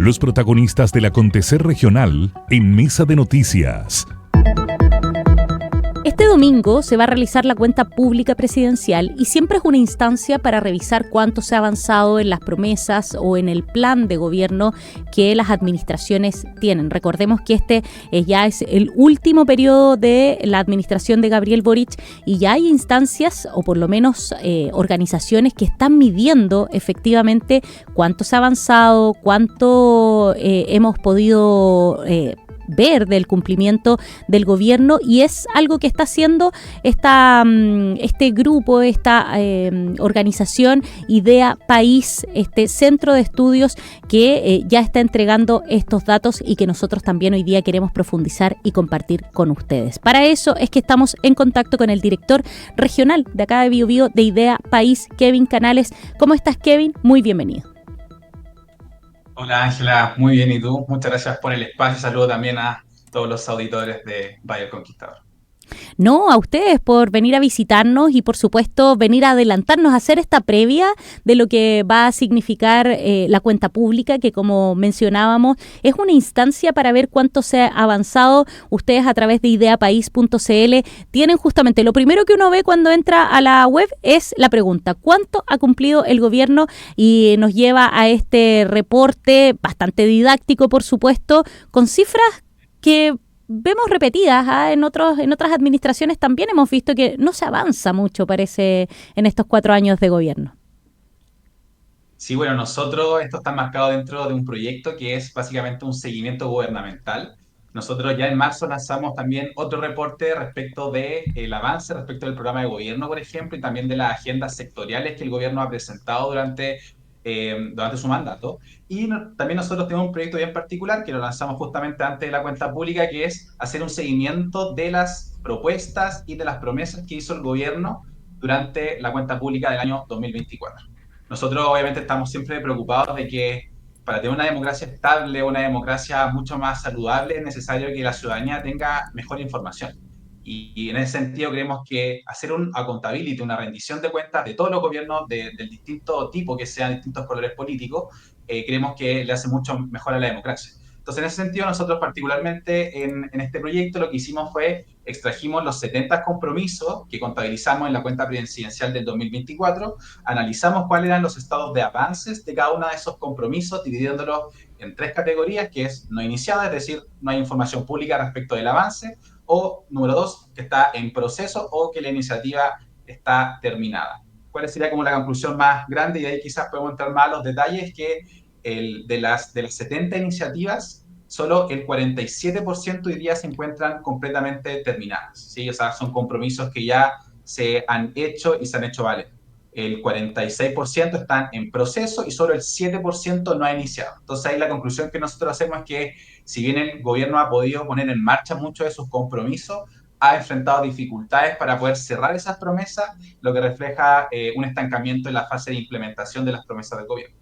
Los protagonistas del acontecer regional en Mesa de Noticias. Este domingo se va a realizar la cuenta pública presidencial y siempre es una instancia para revisar cuánto se ha avanzado en las promesas o en el plan de gobierno que las administraciones tienen. Recordemos que este ya es el último periodo de la administración de Gabriel Boric y ya hay instancias o por lo menos organizaciones que están midiendo efectivamente cuánto se ha avanzado, cuánto hemos podido ver del cumplimiento del gobierno, y es algo que está haciendo este grupo, esta organización Idea País, este centro de estudios que ya está entregando estos datos y que nosotros también hoy día queremos profundizar y compartir con ustedes. Para eso es que estamos en contacto con el director regional de acá de Biobío de Idea País, Kevin Canales. ¿Cómo estás, Kevin? Muy bienvenido. Hola Ángela, muy bien, ¿y tú? Muchas gracias por el espacio. Saludo también a todos los auditores de Valle del Conquistador. No, a ustedes por venir a visitarnos y por supuesto venir a adelantarnos, a hacer esta previa de lo que va a significar la cuenta pública, que como mencionábamos es una instancia para ver cuánto se ha avanzado. Ustedes a través de ideapaís.cl tienen justamente lo primero que uno ve cuando entra a la web es la pregunta: ¿cuánto ha cumplido el gobierno? Y nos lleva a este reporte bastante didáctico, por supuesto, con cifras que vemos repetidas en otras administraciones. También hemos visto que no se avanza mucho, parece, en estos 4 años de gobierno. Sí, bueno, nosotros, esto está marcado dentro de un proyecto que es básicamente un seguimiento gubernamental. Nosotros ya en marzo lanzamos también otro reporte respecto del avance, respecto del programa de gobierno, por ejemplo, y también de las agendas sectoriales que el gobierno ha presentado durante su mandato. Y también nosotros tenemos un proyecto bien particular que lo lanzamos justamente antes de la cuenta pública, que es hacer un seguimiento de las propuestas y de las promesas que hizo el gobierno durante la cuenta pública del año 2024. Nosotros obviamente estamos siempre preocupados de que para tener una democracia estable, una democracia mucho más saludable, es necesario que la ciudadanía tenga mejor información. Y en ese sentido creemos que hacer un accountability, una rendición de cuentas de todos los gobiernos del distinto tipo, que sean distintos colores políticos, creemos que le hace mucho mejor a la democracia. Entonces, en ese sentido, nosotros particularmente en este proyecto lo que hicimos fue extrajimos los 70 compromisos que contabilizamos en la cuenta presidencial del 2024, analizamos cuáles eran los estados de avances de cada uno de esos compromisos, dividiéndolos en 3 categorías, que es no iniciada, es decir, no hay información pública respecto del avance, o número 2, que está en proceso o que la iniciativa está terminada. ¿Cuál sería como la conclusión más grande? Y ahí quizás podemos entrar más a los detalles, que de las 70 iniciativas, solo el 47% hoy día se encuentran completamente terminadas, ¿sí? O sea, son compromisos que ya se han hecho y se han hecho valer. El 46% están en proceso y solo el 7% no ha iniciado. Entonces ahí la conclusión que nosotros hacemos es que si bien el gobierno ha podido poner en marcha muchos de sus compromisos, ha enfrentado dificultades para poder cerrar esas promesas, lo que refleja un estancamiento en la fase de implementación de las promesas del gobierno.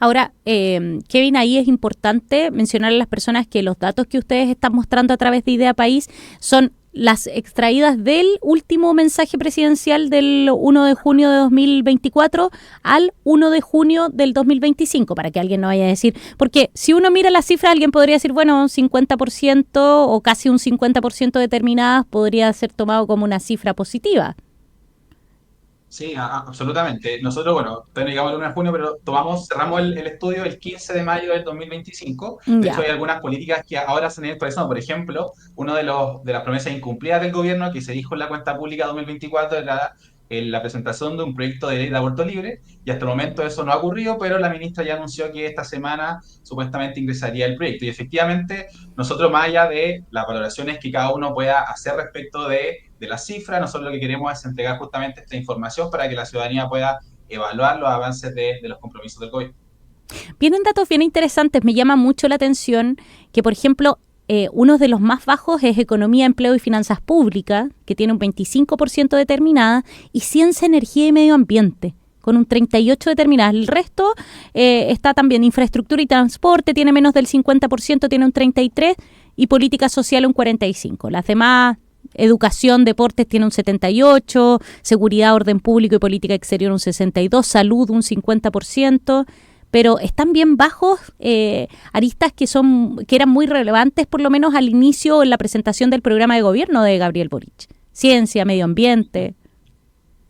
Ahora, Kevin, ahí es importante mencionar a las personas que los datos que ustedes están mostrando a través de Idea País son las extraídas del último mensaje presidencial del 1 de junio de 2024 al 1 de junio del 2025, para que alguien no vaya a decir, porque si uno mira las cifras, alguien podría decir, bueno, un 50% o casi un 50% determinadas podría ser tomado como una cifra positiva. Sí, absolutamente. Nosotros, bueno, llegamos el 1 de junio, pero cerramos el estudio el 15 de mayo del 2025. De hecho, Ya. hay algunas políticas que ahora se han ido actualizando. Por ejemplo, una de las promesas incumplidas del gobierno que se dijo en la cuenta pública 2024 era la presentación de un proyecto de ley de aborto libre, y hasta el momento eso no ha ocurrido, pero la ministra ya anunció que esta semana supuestamente ingresaría el proyecto. Y efectivamente, nosotros, más allá de las valoraciones que cada uno pueda hacer respecto de las cifras, nosotros lo que queremos es entregar justamente esta información para que la ciudadanía pueda evaluar los avances de los compromisos del gobierno. Vienen datos bien interesantes. Me llama mucho la atención que, por ejemplo, uno de los más bajos es Economía, Empleo y Finanzas Públicas, que tiene un 25% determinada, y Ciencia, Energía y Medio Ambiente, con un 38% determinada. El resto está también Infraestructura y Transporte, tiene menos del 50%, tiene un 33%, y Política Social un 45%. Las demás, Educación, Deportes tiene un 78%, Seguridad, Orden Público y Política Exterior un 62%, Salud un 50%, pero están bien bajos aristas que eran muy relevantes, por lo menos al inicio en la presentación del programa de gobierno de Gabriel Boric. Ciencia, medio ambiente.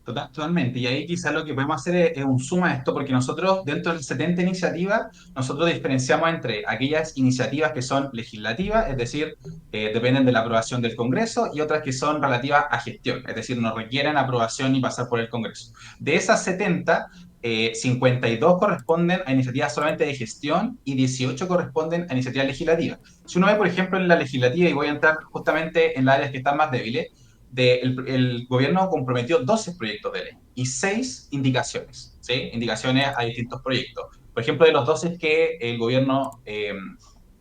Totalmente, y ahí quizás lo que podemos hacer es un suma a esto, porque nosotros dentro del 70 iniciativas, nosotros diferenciamos entre aquellas iniciativas que son legislativas, es decir, dependen de la aprobación del Congreso, y otras que son relativas a gestión, es decir, no requieren aprobación ni pasar por el Congreso. De esas 70, 52 corresponden a iniciativas solamente de gestión y 18 corresponden a iniciativas legislativas. Si uno ve, por ejemplo, en la legislativa, y voy a entrar justamente en las áreas que están más débiles, el gobierno comprometió 12 proyectos de ley y 6 indicaciones, ¿sí? Indicaciones a distintos proyectos. Por ejemplo, de los 12 que el gobierno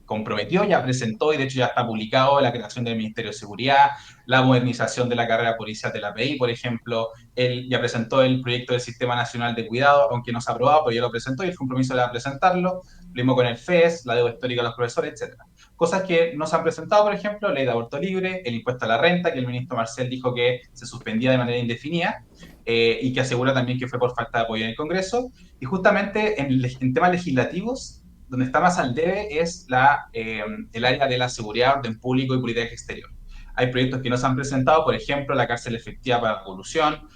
comprometió, ya presentó y de hecho ya está publicado la creación del Ministerio de Seguridad, la modernización de la carrera policial de la API, por ejemplo, él ya presentó el proyecto del Sistema Nacional de Cuidado, aunque no se ha aprobado, pero ya lo presentó y el compromiso era presentarlo, lo mismo con el FES, la deuda histórica de los profesores, etcétera. Cosas que no se han presentado, por ejemplo, ley de aborto libre, el impuesto a la renta, que el ministro Marcel dijo que se suspendía de manera indefinida, y que asegura también que fue por falta de apoyo en el Congreso. Y justamente en temas legislativos, donde está más al debe es el área de la seguridad, orden público y política exterior. Hay proyectos que no se han presentado, por ejemplo, la cárcel efectiva para la revolución,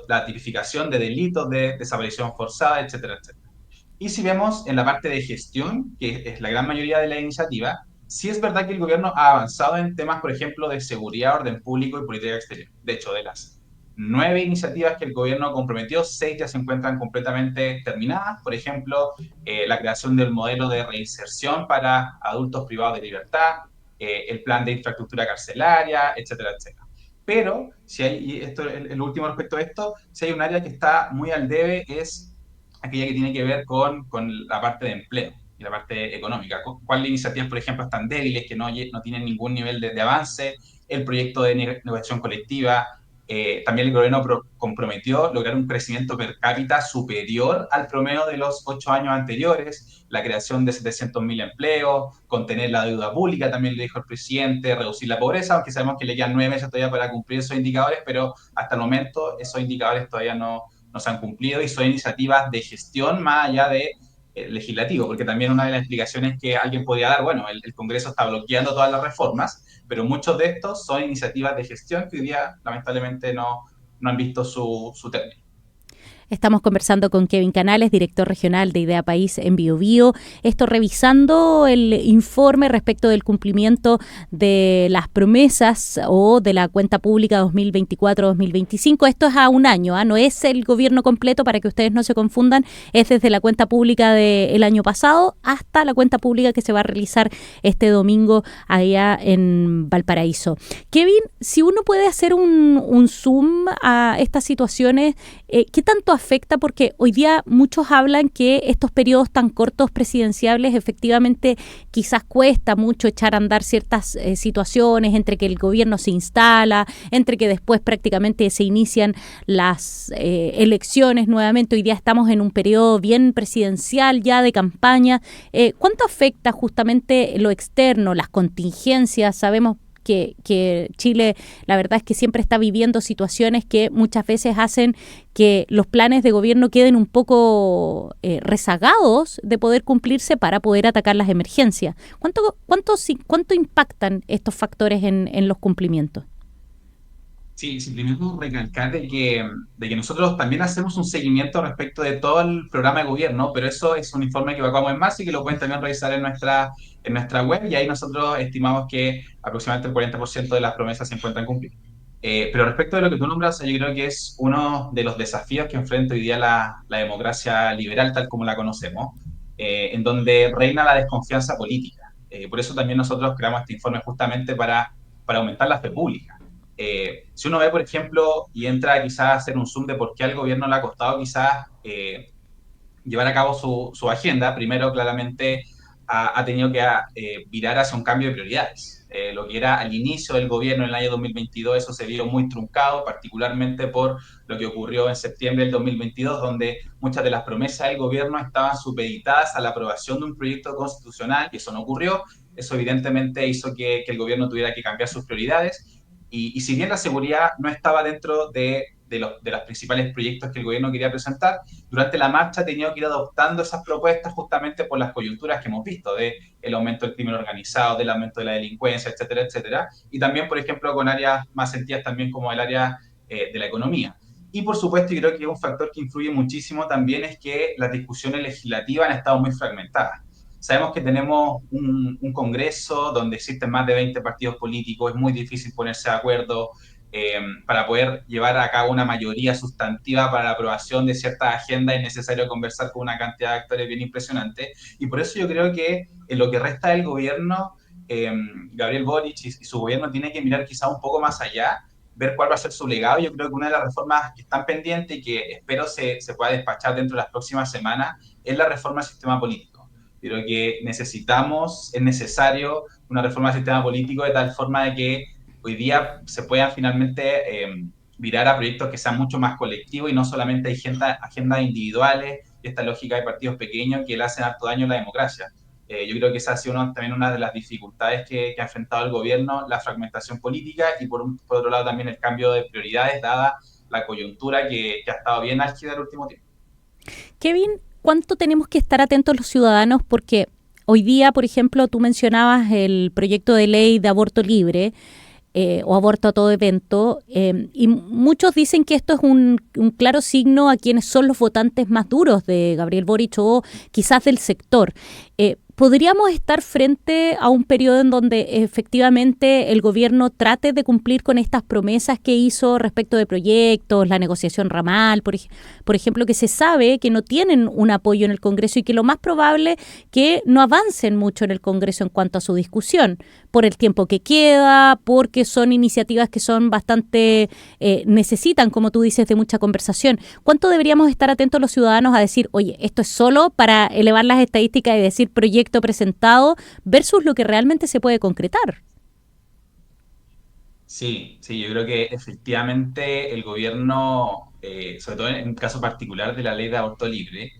la tipificación de delitos de desaparición forzada, etcétera, etcétera. Y si vemos en la parte de gestión, que es la gran mayoría de la iniciativa, sí es verdad que el gobierno ha avanzado en temas, por ejemplo, de seguridad, orden público y política exterior. De hecho, de las 9 iniciativas que el gobierno comprometió, 6 ya se encuentran completamente terminadas. Por ejemplo, la creación del modelo de reinserción para adultos privados de libertad, el plan de infraestructura carcelaria, etcétera, etcétera. Pero, si hay, y esto, el último respecto a esto, si hay un área que está muy al debe, es aquella que tiene que ver con la parte de empleo y la parte económica. ¿Cuáles iniciativas, por ejemplo, están débiles, que no tienen ningún nivel de avance? El proyecto de negociación colectiva. También el gobierno comprometió lograr un crecimiento per cápita superior al promedio de los 8 años anteriores, la creación de 700.000 empleos, contener la deuda pública, también le dijo el presidente, reducir la pobreza, aunque sabemos que le quedan 9 meses todavía para cumplir esos indicadores, pero hasta el momento esos indicadores todavía no se han cumplido y son iniciativas de gestión más allá de legislativo, porque también una de las explicaciones que alguien podría dar, bueno, el Congreso está bloqueando todas las reformas, pero muchos de estos son iniciativas de gestión que hoy día lamentablemente no han visto su término. Estamos conversando con Kevin Canales, director regional de Idea País en Biobío. Esto revisando el informe respecto del cumplimiento de las promesas o de la cuenta pública 2024-2025. Esto es a un año, no es el gobierno completo, para que ustedes no se confundan. Es desde la cuenta pública del año pasado hasta la cuenta pública que se va a realizar este domingo allá en Valparaíso. Kevin, si uno puede hacer un zoom a estas situaciones, ¿qué tanto afecta? Porque hoy día muchos hablan que estos periodos tan cortos presidenciales efectivamente quizás cuesta mucho echar a andar ciertas situaciones, entre que el gobierno se instala, entre que después prácticamente se inician las elecciones nuevamente. Hoy día estamos en un periodo bien presidencial ya de campaña. ¿Cuánto afecta justamente lo externo, las contingencias? Sabemos que Chile, la verdad es que siempre está viviendo situaciones que muchas veces hacen que los planes de gobierno queden un poco rezagados de poder cumplirse para poder atacar las emergencias. ¿Cuánto impactan estos factores en los cumplimientos? Sí, simplemente recalcar de que nosotros también hacemos un seguimiento respecto de todo el programa de gobierno, pero eso es un informe que evacuamos en marzo y que lo pueden también revisar en nuestra web, y ahí nosotros estimamos que aproximadamente el 40% de las promesas se encuentran cumplidas. Pero respecto de lo que tú nombras, yo creo que es uno de los desafíos que enfrenta hoy día la democracia liberal tal como la conocemos, en donde reina la desconfianza política. Por eso también nosotros creamos este informe justamente para aumentar la fe pública. Si uno ve, por ejemplo, y entra quizás a hacer un zoom de por qué al gobierno le ha costado quizás llevar a cabo su agenda, primero claramente ha tenido que virar hacia un cambio de prioridades. Lo que era al inicio del gobierno en el año 2022, eso se vio muy truncado, particularmente por lo que ocurrió en septiembre del 2022, donde muchas de las promesas del gobierno estaban supeditadas a la aprobación de un proyecto constitucional, y eso no ocurrió. Eso evidentemente hizo que el gobierno tuviera que cambiar sus prioridades. Y si bien la seguridad no estaba dentro de de los principales proyectos que el gobierno quería presentar. Durante la marcha ha tenido que ir adoptando esas propuestas justamente por las coyunturas que hemos visto, de el aumento del crimen organizado, del aumento de la delincuencia, etcétera, etcétera, y también, por ejemplo, con áreas más sentidas también como el área de la economía. Y por supuesto, yo creo que un factor que influye muchísimo también es que las discusiones legislativas han estado muy fragmentadas. Sabemos que tenemos un Congreso donde existen más de 20 partidos políticos, es muy difícil ponerse de acuerdo para poder llevar a cabo una mayoría sustantiva para la aprobación de ciertas agendas. Es necesario conversar con una cantidad de actores bien impresionante. Y por eso yo creo que en lo que resta del gobierno, Gabriel Boric y su gobierno tiene que mirar quizá un poco más allá, ver cuál va a ser su legado. Yo creo que una de las reformas que están pendientes y que espero se pueda despachar dentro de las próximas semanas es la reforma del sistema político. Creo que es necesario una reforma del sistema político de tal forma de que hoy día se puedan finalmente virar a proyectos que sean mucho más colectivos y no solamente agendas individuales y esta lógica de partidos pequeños que le hacen harto daño a la democracia. Yo creo que esa ha sido también una de las dificultades que ha enfrentado el gobierno, la fragmentación política y por otro lado también el cambio de prioridades dada la coyuntura que ha estado bien álgida el último tiempo. Kevin, ¿cuánto tenemos que estar atentos los ciudadanos? Porque hoy día, por ejemplo, tú mencionabas el proyecto de ley de aborto libre o aborto a todo evento, y muchos dicen que esto es un claro signo a quienes son los votantes más duros de Gabriel Boric o quizás del sector. ¿Podríamos estar frente a un periodo en donde efectivamente el gobierno trate de cumplir con estas promesas que hizo respecto de proyectos, la negociación ramal, por ejemplo, que se sabe que no tienen un apoyo en el Congreso y que lo más probable que no avancen mucho en el Congreso en cuanto a su discusión, por el tiempo que queda, porque son iniciativas que son bastante, necesitan, como tú dices, de mucha conversación? ¿Cuánto deberíamos estar atentos los ciudadanos a decir, oye, esto es solo para elevar las estadísticas y decir proyecto presentado versus lo que realmente se puede concretar? Sí, yo creo que efectivamente el gobierno, sobre todo en un caso particular de la ley de aborto libre,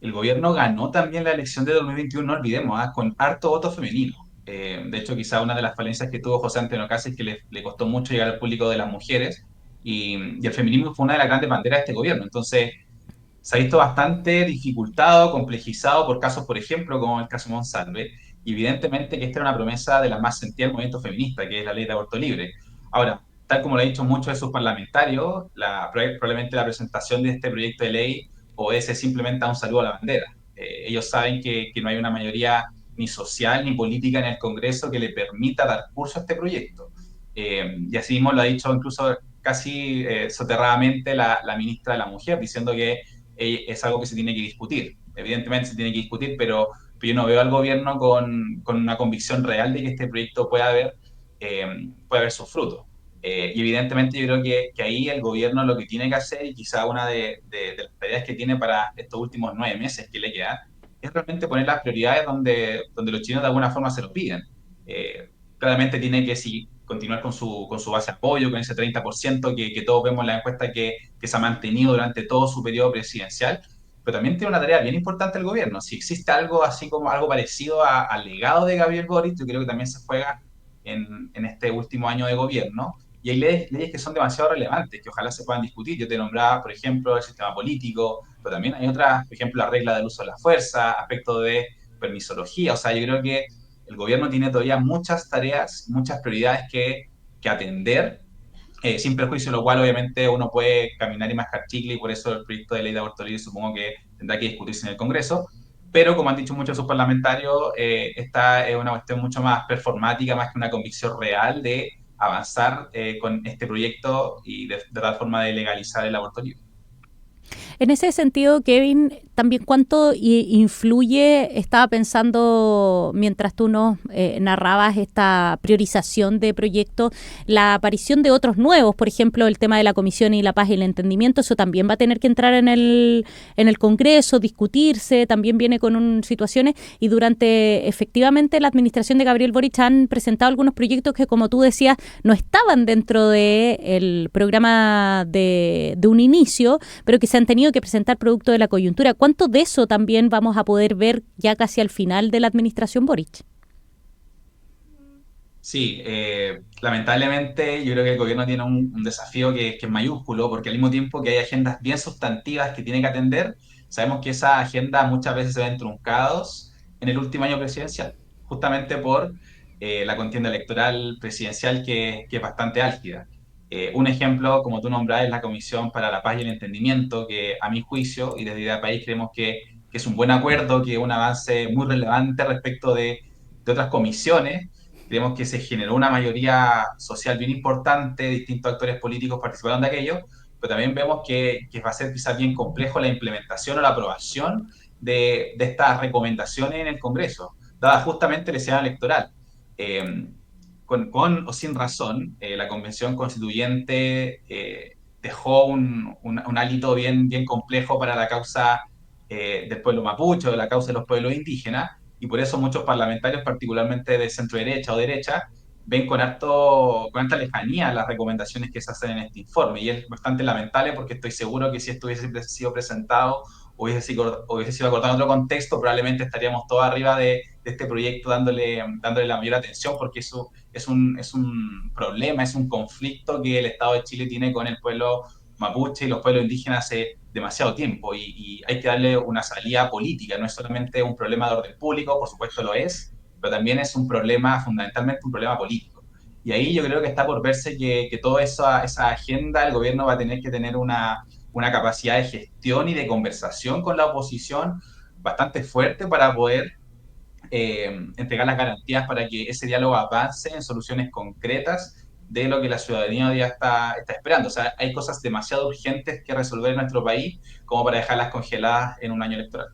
el gobierno ganó también la elección de 2021, no olvidemos, con harto voto femenino. De hecho, quizá una de las falencias que tuvo José Antonio Cast es que le costó mucho llegar al público de las mujeres y el feminismo fue una de las grandes banderas de este gobierno. Entonces, se ha visto bastante dificultado, complejizado por casos, por ejemplo, como el caso Monsalve. Y evidentemente que esta era una promesa de la más sentida del movimiento feminista, que es la ley de aborto libre. Ahora, tal como lo han dicho muchos de sus parlamentarios, probablemente la presentación de este proyecto de ley obedece simplemente a un saludo a la bandera. Ellos saben que no hay una mayoría ni social ni política en el Congreso que le permita dar curso a este proyecto. Y así mismo lo ha dicho incluso casi soterradamente la ministra de la Mujer, diciendo que es algo que se tiene que discutir. Evidentemente se tiene que discutir, pero yo no veo al gobierno con una convicción real de que este proyecto pueda haber sus frutos. Y evidentemente yo creo que ahí el gobierno lo que tiene que hacer, y quizá una de las tareas que tiene para estos últimos 9 meses que le quedan, es realmente poner las prioridades donde los chinos de alguna forma se lo piden. Claramente tiene que sí, continuar con su base de apoyo, con ese 30% que todos vemos en la encuesta que se ha mantenido durante todo su periodo presidencial, pero también tiene una tarea bien importante el gobierno. Si existe algo así como algo parecido al legado de Gabriel Boric, yo creo que también se juega en este último año de gobierno, y hay leyes que son demasiado relevantes, que ojalá se puedan discutir. Yo te nombraba, por ejemplo, el sistema político, pero también hay otras, por ejemplo, la regla del uso de la fuerza, aspectos de permisología. O sea, yo creo que el gobierno tiene todavía muchas tareas, muchas prioridades que atender, sin perjuicio, lo cual obviamente uno puede caminar y mascar chicle, y por eso el proyecto de ley de aborto libre supongo que tendrá que discutirse en el Congreso. Pero como han dicho muchos de sus parlamentarios, esta es una cuestión mucho más performática, más que una convicción real de avanzar con este proyecto y de tal forma de legalizar el aborto libre. En ese sentido, Kevin, también cuánto influye, estaba pensando mientras tú nos narrabas esta priorización de proyectos, la aparición de otros nuevos, por ejemplo, el tema de la Comisión y la Paz y el Entendimiento. Eso también va a tener que entrar en el Congreso, discutirse, también viene con situaciones, y durante efectivamente la administración de Gabriel Boric han presentado algunos proyectos que, como tú decías, no estaban dentro del programa de un inicio, pero que se han tenido que presentar producto de la coyuntura. ¿Cuánto de eso también vamos a poder ver ya casi al final de la administración Boric? Sí, lamentablemente yo creo que el gobierno tiene un desafío que es mayúsculo, porque al mismo tiempo que hay agendas bien sustantivas que tiene que atender, sabemos que esa agenda muchas veces se ven truncados en el último año presidencial, justamente por la contienda electoral presidencial que es bastante álgida. Un ejemplo, como tú nombras, es la Comisión para la Paz y el Entendimiento, que a mi juicio y desde Idea País creemos que es un buen acuerdo, que es un avance muy relevante respecto de otras comisiones. Creemos que se generó una mayoría social bien importante, distintos actores políticos participaron de aquello, pero también vemos que va a ser quizás bien complejo la implementación o la aprobación de estas recomendaciones en el Congreso, dada justamente el escenario electoral. Eh, con o sin razón, la Convención Constituyente dejó un hálito bien complejo para la causa del pueblo mapuche, o la causa de los pueblos indígenas, y por eso muchos parlamentarios, particularmente de centro derecha o derecha, ven con harta lejanía las recomendaciones que se hacen en este informe. Y es bastante lamentable porque estoy seguro que si esto hubiese sido presentado o hubiese sido acordado en otro contexto, probablemente estaríamos todos arriba de este proyecto dándole la mayor atención, porque eso es un problema, es un conflicto que el Estado de Chile tiene con el pueblo mapuche y los pueblos indígenas hace demasiado tiempo, y hay que darle una salida política. No es solamente un problema de orden público, por supuesto lo es, pero también es un problema, fundamentalmente un problema político. Y ahí yo creo que está por verse que toda esa agenda el gobierno va a tener que tener una capacidad de gestión y de conversación con la oposición bastante fuerte para poder entregar las garantías para que ese diálogo avance en soluciones concretas de lo que la ciudadanía ya está esperando. O sea, hay cosas demasiado urgentes que resolver en nuestro país como para dejarlas congeladas en un año electoral.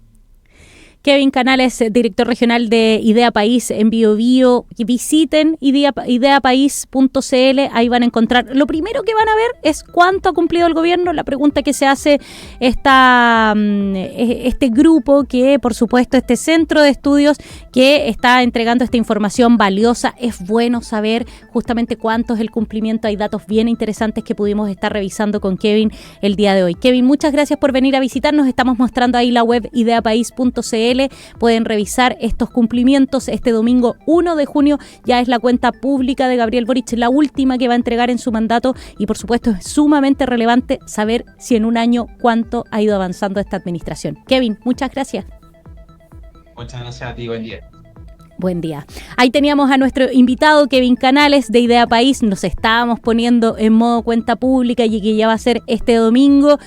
Kevin Canales, director regional de Idea País en Biobío. Visiten ideapaís.cl, ahí van a encontrar. Lo primero que van a ver es cuánto ha cumplido el gobierno. La pregunta que se hace este grupo, que por supuesto este centro de estudios que está entregando esta información valiosa, es bueno saber justamente cuánto es el cumplimiento. Hay datos bien interesantes que pudimos estar revisando con Kevin el día de hoy. Kevin, muchas gracias por venir a visitarnos. Estamos mostrando ahí la web ideapaís.cl. Pueden revisar estos cumplimientos. Este domingo 1 de junio ya es la cuenta pública de Gabriel Boric, la última que va a entregar en su mandato, y por supuesto es sumamente relevante saber si en un año cuánto ha ido avanzando esta administración. Kevin, muchas gracias. Muchas gracias a ti, buen día. Buen día. Ahí teníamos a nuestro invitado Kevin Canales de Idea País. Nos estábamos poniendo en modo cuenta pública y que ya va a ser este domingo